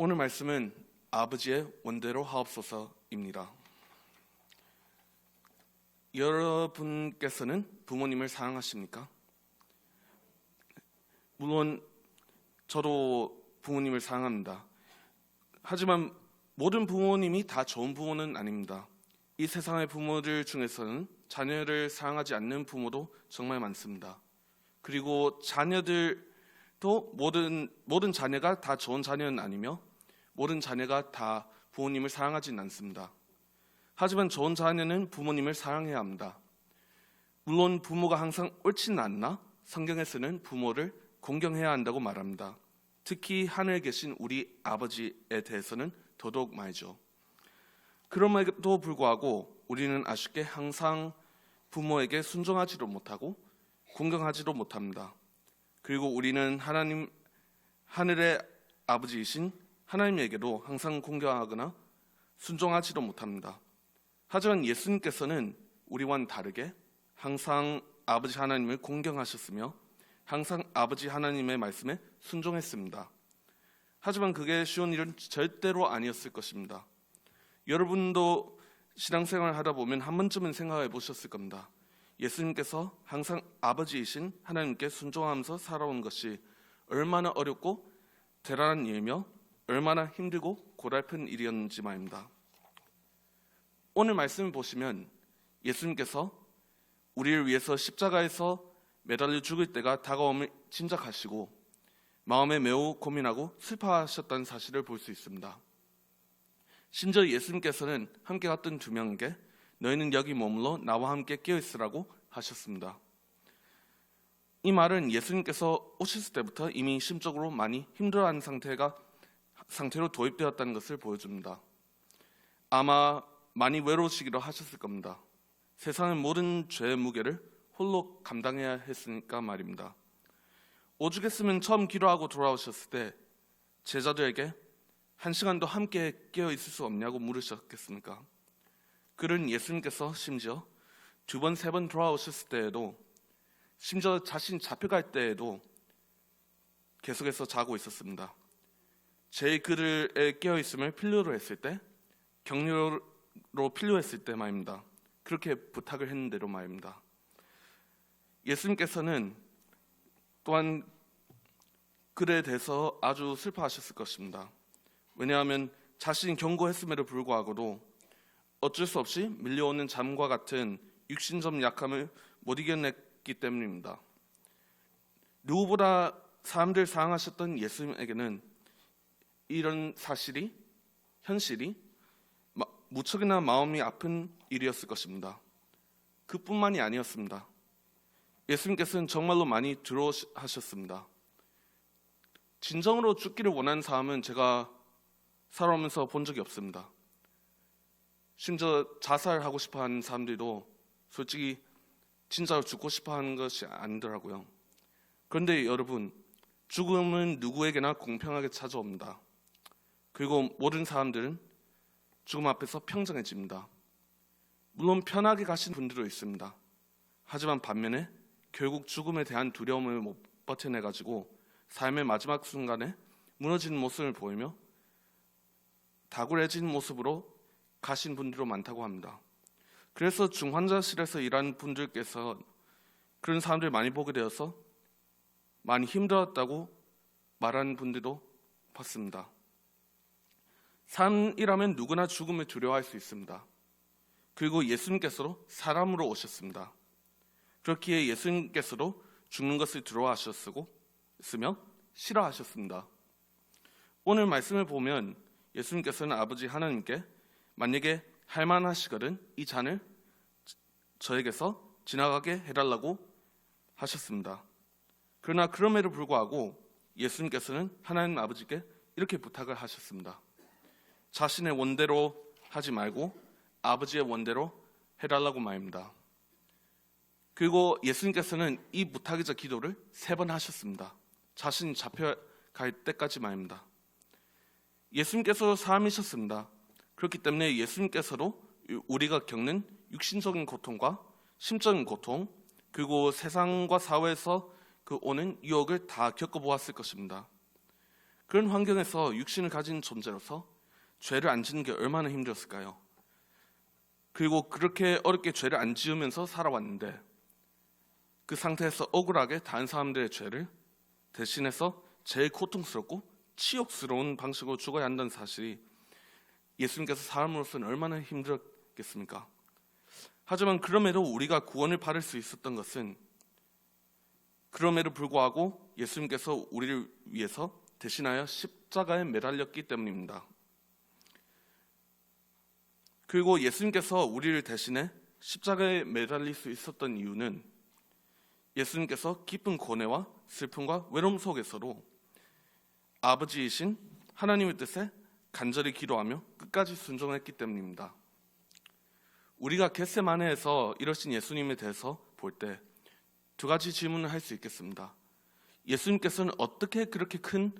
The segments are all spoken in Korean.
오늘 말씀은 아버지의 원대로 하옵소서입니다. 여러분께서는 부모님을 사랑하십니까? 물론 저도 부모님을 사랑합니다. 하지만 모든 부모님이 다 좋은 부모는 아닙니다. 이 세상의 부모들 중에서는 자녀를 사랑하지 않는 부모도 정말 많습니다. 그리고 자녀들도 모든 자녀가 다 좋은 자녀는 아니며 모든 자녀가 다 부모님을 사랑하지는 않습니다. 하지만 좋은 자녀는 부모님을 사랑해야 합니다. 물론 부모가 항상 옳지는 않나 성경에서는 부모를 공경해야 한다고 말합니다. 특히 하늘에 계신 우리 아버지에 대해서는 더더욱 말이죠. 그럼에도 불구하고 우리는 아쉽게 항상 부모에게 순종하지도 못하고 공경하지도 못합니다. 그리고 우리는 하늘의 아버지이신 하나님에게도 항상 공경하거나 순종하지도 못합니다. 하지만 예수님께서는 우리와는 다르게 항상 아버지 하나님을 공경하셨으며 항상 아버지 하나님의 말씀에 순종했습니다. 하지만 그게 쉬운 일은 절대로 아니었을 것입니다. 여러분도 신앙생활을 하다 보면 한 번쯤은 생각해 보셨을 겁니다. 예수님께서 항상 아버지이신 하나님께 순종하면서 살아온 것이 얼마나 어렵고 대단한 일이며 얼마나 힘들고 고달픈 일이었는지 말입니다. 오늘 말씀을 보시면 예수님께서 우리를 위해서 십자가에서 매달려 죽을 때가 다가옴을 짐작하시고 마음에 매우 고민하고 슬퍼하셨다는 사실을 볼 수 있습니다. 심지어 예수님께서는 함께 갔던 두 명에게 너희는 여기 머물러 나와 함께 깨어있으라고 하셨습니다. 이 말은 예수님께서 오셨을 때부터 이미 심적으로 많이 힘들어하는 상태로 도입되었다는 것을 보여줍니다. 아마 많이 외로우시기도 하셨을 겁니다. 세상의 모든 죄의 무게를 홀로 감당해야 했으니까 말입니다. 오죽했으면 처음 기도하고 돌아오셨을 때 제자들에게 한 시간도 함께 깨어 있을 수 없냐고 물으셨겠습니까? 그런 예수님께서 심지어 두 번, 세 번 돌아오셨을 때에도 심지어 자신 잡혀갈 때에도 계속해서 자고 있었습니다. 제 그들의 깨어 있음을 필요로 했을 때, 격려로 필요했을 때 말입니다. 그렇게 부탁을 했는데도 말입니다. 예수님께서는 또한 그에 대해서 아주 슬퍼하셨을 것입니다. 왜냐하면 자신이 경고했음에도 불구하고도 어쩔 수 없이 밀려오는 잠과 같은 육신적 약함을 못 이겨냈기 때문입니다. 누구보다 사람들 사랑하셨던 예수님에게는 이런 현실이 무척이나 마음이 아픈 일이었을 것입니다. 그뿐만이 아니었습니다. 예수님께서는 정말로 많이 두려워하셨습니다. 진정으로 죽기를 원하는 사람은 제가 살아오면서 본 적이 없습니다. 심지어 자살하고 싶어하는 사람들도 솔직히 진짜로 죽고 싶어하는 것이 아니더라고요. 그런데 여러분, 죽음은 누구에게나 공평하게 찾아옵니다. 그리고 모든 사람들은 죽음 앞에서 평정해집니다. 물론 편하게 가신 분들도 있습니다. 하지만 반면에 결국 죽음에 대한 두려움을 못 버텨내가지고 삶의 마지막 순간에 무너지는 모습을 보이며 다굴해진 모습으로 가신 분들도 많다고 합니다. 그래서 중환자실에서 일하는 분들께서 그런 사람들 많이 보게 되어서 많이 힘들었다고 말하는 분들도 봤습니다. 사람이라면 누구나 죽음을 두려워할 수 있습니다. 그리고 예수님께서도 사람으로 오셨습니다. 그렇기에 예수님께서도 죽는 것을 두려워하셨으며 싫어하셨습니다. 오늘 말씀을 보면 예수님께서는 아버지 하나님께 만약에 할만하시거든 이 잔을 저에게서 지나가게 해달라고 하셨습니다. 그러나 그럼에도 불구하고 예수님께서는 하나님 아버지께 이렇게 부탁을 하셨습니다. 자신의 원대로 하지 말고 아버지의 원대로 해달라고 말입니다. 그리고 예수님께서는 이 부탁이자 기도를 3번 하셨습니다. 자신이 잡혀갈 때까지 말입니다. 예수님께서 사람이셨습니다. 그렇기 때문에 예수님께서도 우리가 겪는 육신적인 고통과 심적인 고통, 그리고 세상과 사회에서 오는 유혹을 다 겪어보았을 것입니다. 그런 환경에서 육신을 가진 존재로서 죄를 안 짓는 게 얼마나 힘들었을까요? 그리고 그렇게 어렵게 죄를 안 지으면서 살아왔는데 그 상태에서 억울하게 다른 사람들의 죄를 대신해서 제일 고통스럽고 치욕스러운 방식으로 죽어야 한다는 사실이 예수님께서 사람으로서는 얼마나 힘들었겠습니까? 하지만 그럼에도 우리가 구원을 받을 수 있었던 것은 그럼에도 불구하고 예수님께서 우리를 위해서 대신하여 십자가에 매달렸기 때문입니다. 그리고 예수님께서 우리를 대신해 십자가에 매달릴 수 있었던 이유는 예수님께서 깊은 고뇌와 슬픔과 외로움 속에서도 아버지이신 하나님의 뜻에 간절히 기도하며 끝까지 순종했기 때문입니다. 우리가 겟세마네에서 이러신 예수님에 대해서 볼 때 두 가지 질문을 할 수 있겠습니다. 예수님께서는 어떻게 그렇게 큰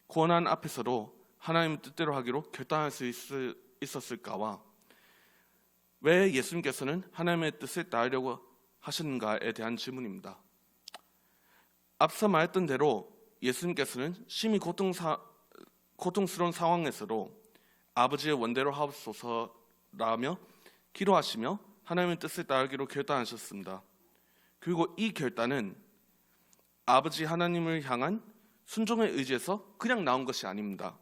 고난 앞에서도 하나님의 뜻대로 하기로 결단할 수 있었을까와 왜 예수님께서는 하나님의 뜻을 따르려고 하셨는가에 대한 질문입니다. 앞서 말했던 대로 예수님께서는 심히 고통스러운 상황에서도 아버지의 원대로 하옵소서라며 기도하시며 하나님의 뜻을 따르기로 결단하셨습니다. 그리고 이 결단은 아버지 하나님을 향한 순종의 의지에서 그냥 나온 것이 아닙니다.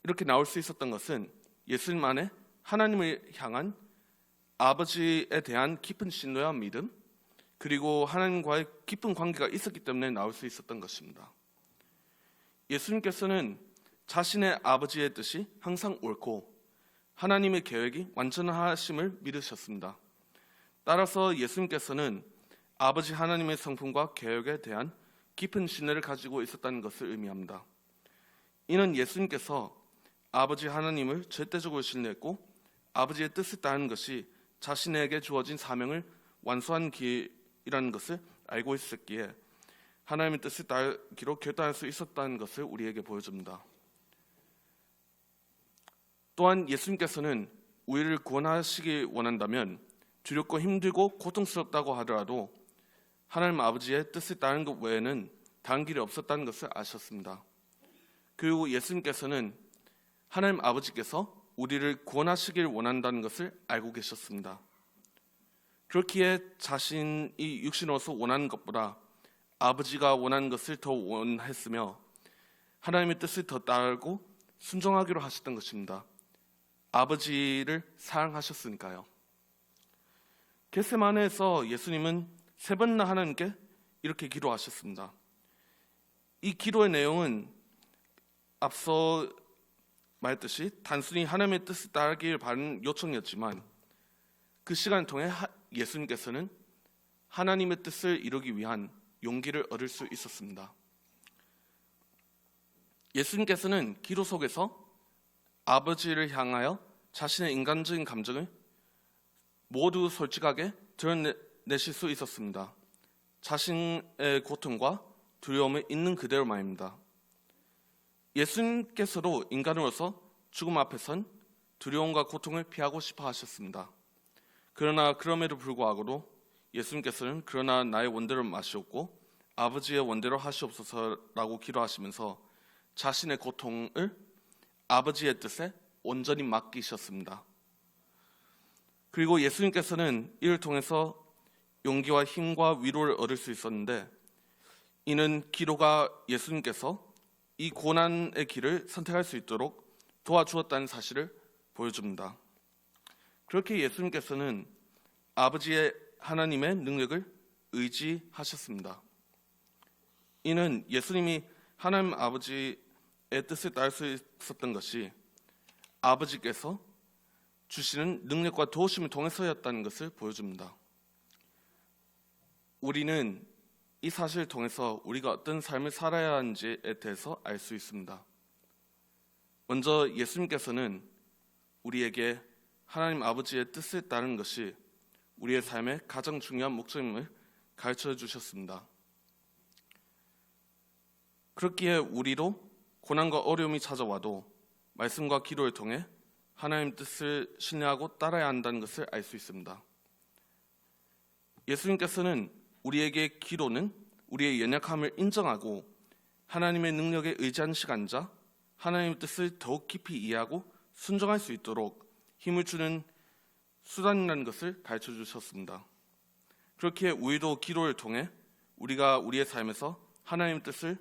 이렇게 나올 수 있었던 것은 예수님 안에 하나님을 향한 아버지에 대한 깊은 신뢰와 믿음, 그리고 하나님과의 깊은 관계가 있었기 때문에 나올 수 있었던 것입니다. 예수님께서는 자신의 아버지의 뜻이 항상 옳고 하나님의 계획이 완전하심을 믿으셨습니다. 따라서 예수님께서는 아버지 하나님의 성품과 계획에 대한 깊은 신뢰를 가지고 있었다는 것을 의미합니다. 이는 예수님께서 아버지 하나님을 절대적으로 신뢰했고 아버지의 뜻을 따르는 것이 자신에게 주어진 사명을 완수한 길이라는 것을 알고 있었기에 하나님의 뜻을 따르기로 결단할 수 있었다는 것을 우리에게 보여줍니다. 또한 예수님께서는 우리를 구원하시길 원한다면 두렵고 힘들고 고통스럽다고 하더라도 하나님 아버지의 뜻을 따르는 것 외에는 다른 길이 없었다는 것을 아셨습니다. 그리고 예수님께서는 하나님 아버지께서 우리를 구원하시길 원한다는 것을 알고 계셨습니다. 그렇기에 자신이 육신으로서 원하는 것보다 아버지가 원하는 것을 더 원했으며 하나님의 뜻을 더 따르고 순종하기로 하셨던 것입니다. 아버지를 사랑하셨으니까요. 겟세마네에서 예수님은 3번이나 하나님께 이렇게 기도하셨습니다. 이 기도의 내용은 앞서 말했듯이 단순히 하나님의 뜻을 따르기를 바라는 요청이었지만 그 시간을 통해 예수님께서는 하나님의 뜻을 이루기 위한 용기를 얻을 수 있었습니다. 예수님께서는 기도 속에서 아버지를 향하여 자신의 인간적인 감정을 모두 솔직하게 드러내실 수 있었습니다. 자신의 고통과 두려움을 있는 그대로 말입니다. 예수님께서도 인간으로서 죽음 앞에선 두려움과 고통을 피하고 싶어 하셨습니다. 그러나 그럼에도 불구하고도 예수님께서는 그러나 나의 원대로 마시옵고 아버지의 원대로 하시옵소서라고 기도하시면서 자신의 고통을 아버지의 뜻에 온전히 맡기셨습니다. 그리고 예수님께서는 이를 통해서 용기와 힘과 위로를 얻을 수 있었는데 이는 기도가 예수님께서 이 고난의 길을 선택할 수 있도록 도와주었다는 사실을 보여줍니다. 그렇게 예수님께서는 아버지의 하나님의 능력을 의지하셨습니다. 이는 예수님이 하나님 아버지의 뜻을 따를 수 있었던 것이 아버지께서 주시는 능력과 도우심을 통해서였다는 것을 보여줍니다. 우리는 이 사실을 통해서 우리가 어떤 삶을 살아야 하는지에 대해서 알 수 있습니다. 먼저 예수님께서는 우리에게 하나님 아버지의 뜻을 따르는 것이 우리의 삶의 가장 중요한 목적임을 가르쳐 주셨습니다. 그렇기에 우리도 고난과 어려움이 찾아와도 말씀과 기도를 통해 하나님 뜻을 신뢰하고 따라야 한다는 것을 알 수 있습니다. 예수님께서는 우리에게 기도는 우리의 연약함을 인정하고 하나님의 능력에 의지하는 시간이자 하나님의 뜻을 더욱 깊이 이해하고 순종할 수 있도록 힘을 주는 수단이라는 것을 가르쳐 주셨습니다. 그렇게 우리도 기도를 통해 우리가 우리의 삶에서 하나님의 뜻을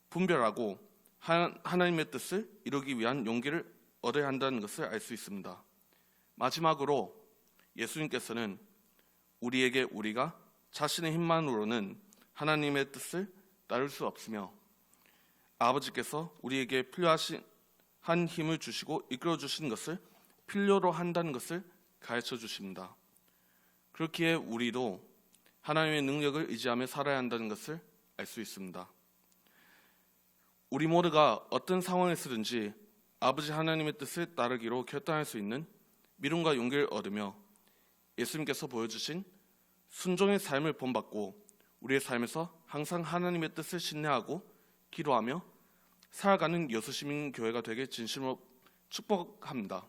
분별하고 하나님의 뜻을 이루기 위한 용기를 얻어야 한다는 것을 알 수 있습니다. 마지막으로 예수님께서는 우리에게 우리가 자신의 힘만으로는 하나님의 뜻을 따를 수 없으며 아버지께서 우리에게 필요하신 한 힘을 주시고 이끌어 주신 것을 필요로 한다는 것을 가르쳐 주십니다. 그렇기에 우리도 하나님의 능력을 의지하며 살아야 한다는 것을 알 수 있습니다. 우리 모두가 어떤 상황에서든지 아버지 하나님의 뜻을 따르기로 결단할 수 있는 믿음과 용기를 얻으며 예수님께서 보여주신 순종의 삶을 본받고 우리의 삶에서 항상 하나님의 뜻을 신뢰하고 기도하며 살아가는 여수시민교회가 되길 진심으로 축복합니다.